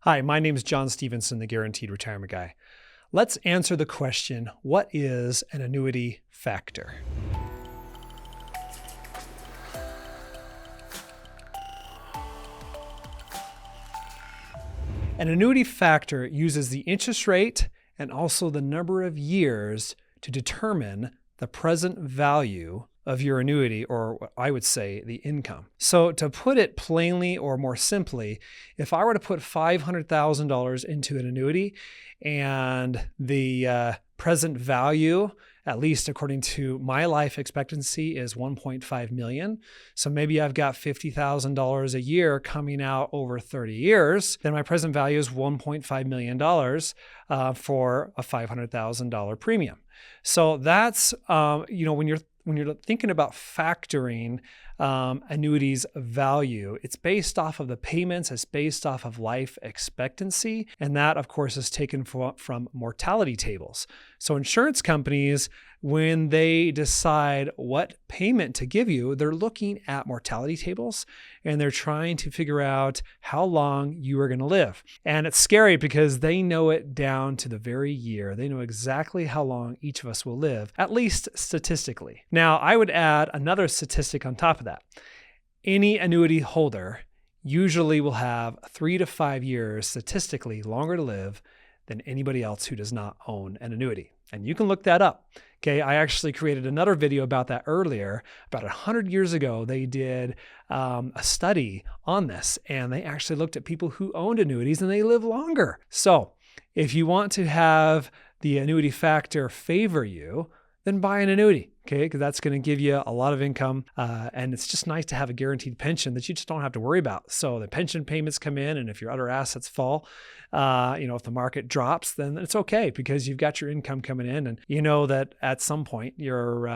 Hi, my name is John Stevenson, the Guaranteed Retirement Guy. Let's answer the question, what is an annuity factor? An annuity factor uses the interest rate and also the number of years to determine the present value of your annuity, or what I would say the income. So to put it plainly or more simply, if I were to put $500,000 into an annuity and the present value, at least according to my life expectancy, is 1.5 million. So maybe I've got $50,000 a year coming out over 30 years. Then my present value is $1.5 million for a $500,000 premium. So that's, when you're thinking about factoring annuities value, it's based off of the payments, it's based off of life expectancy, and that, of course, is taken from mortality tables. So insurance companies, when they decide what payment to give you, they're looking at mortality tables and they're trying to figure out how long you are going to live. And it's scary because they know it down to the very year. They know exactly how long each of us will live, at least statistically. Now, I would add another statistic on top of that. Any annuity holder usually will have 3 to 5 years statistically longer to live than anybody else who does not own an annuity. And you can look that up. Okay, I actually created another video about that earlier. About 100 years ago, they did a study on this, and they actually looked at people who owned annuities and they live longer. So if you want to have the annuity factor favor you, then buy an annuity, okay? Because that's going to give you a lot of income, and it's just nice to have a guaranteed pension that you just don't have to worry about. So the pension payments come in, and if your other assets fall, if the market drops, then it's okay because you've got your income coming in, and you know that at some point your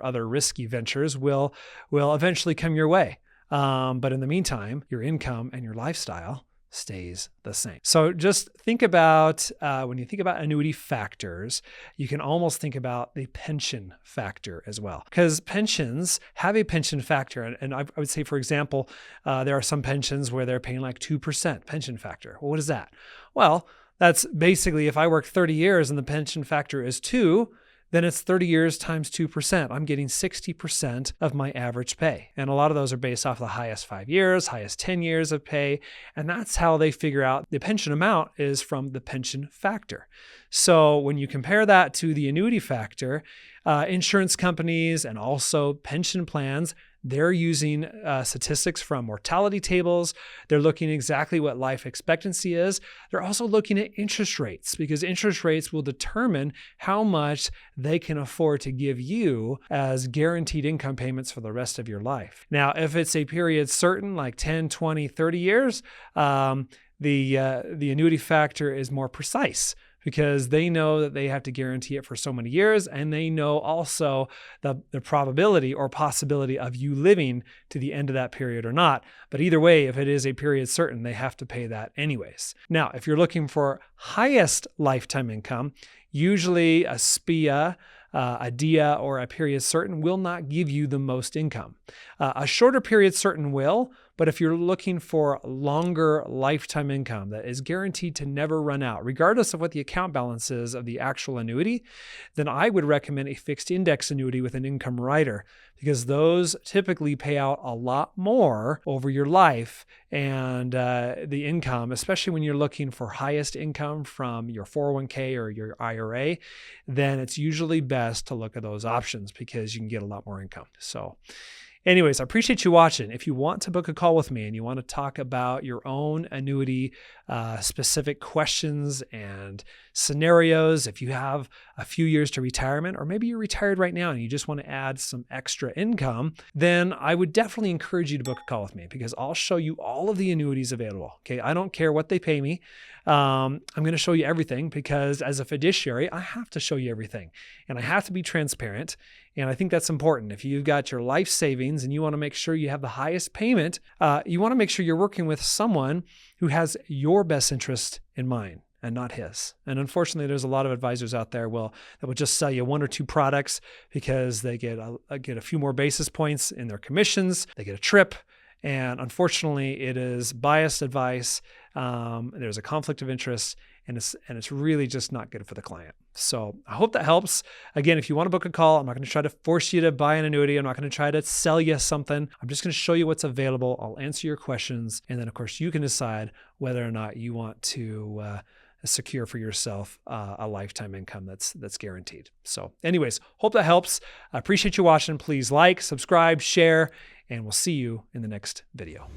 other risky ventures will eventually come your way. But in the meantime, your income and your lifestyle stays the same. So just think about, when you think about annuity factors, you can almost think about the pension factor as well, because pensions have a pension factor. And I would say, for example, there are some pensions where they're paying like 2% pension factor. Well, what is that? Well, that's basically if I work 30 years and the pension factor is 2, then it's 30 years times 2%. I'm getting 60% of my average pay. And a lot of those are based off the highest 5 years, highest 10 years of pay. And that's how they figure out the pension amount is from the pension factor. So when you compare that to the annuity factor, insurance companies and also pension plans, they're using statistics from mortality tables. They're looking exactly what life expectancy is. They're also looking at interest rates because interest rates will determine how much they can afford to give you as guaranteed income payments for the rest of your life. Now, if it's a period certain, like 10, 20, 30 years, the annuity factor is more precise, because they know that they have to guarantee it for so many years, and they know also the probability or possibility of you living to the end of that period or not. But either way, if it is a period certain, they have to pay that anyways. Now, if you're looking for highest lifetime income, usually a SPIA, a DIA, or a period certain will not give you the most income. A shorter period certain will, but if you're looking for longer lifetime income that is guaranteed to never run out, regardless of what the account balance is of the actual annuity, then I would recommend a fixed index annuity with an income rider, because those typically pay out a lot more over your life. And the income, especially when you're looking for highest income from your 401k or your IRA, then it's usually best to look at those options because you can get a lot more income. So anyways, I appreciate you watching. If you want to book a call with me and you want to talk about your own annuity specific questions and scenarios, if you have a few years to retirement, or maybe you're retired right now and you just want to add some extra income, then I would definitely encourage you to book a call with me because I'll show you all of the annuities available. Okay, I don't care what they pay me. I'm going to show you everything because as a fiduciary, I have to show you everything and I have to be transparent. And I think that's important. If you've got your life savings and you want to make sure you have the highest payment, you want to make sure you're working with someone who has your best interest in mind and not his. And unfortunately, there's a lot of advisors out there that will just sell you 1 or 2 products because they get a few more basis points in their commissions. They get a trip. And unfortunately, it is biased advice There's a conflict of interest, and it's really just not good for the client. So I hope that helps. Again, if you want to book a call, I'm not going to try to force you to buy an annuity. I'm not going to try to sell you something. I'm just going to show you what's available. I'll answer your questions. And then, of course, you can decide whether or not you want to secure for yourself a lifetime income that's guaranteed. So anyways, hope that helps. I appreciate you watching. Please like, subscribe, share, and we'll see you in the next video.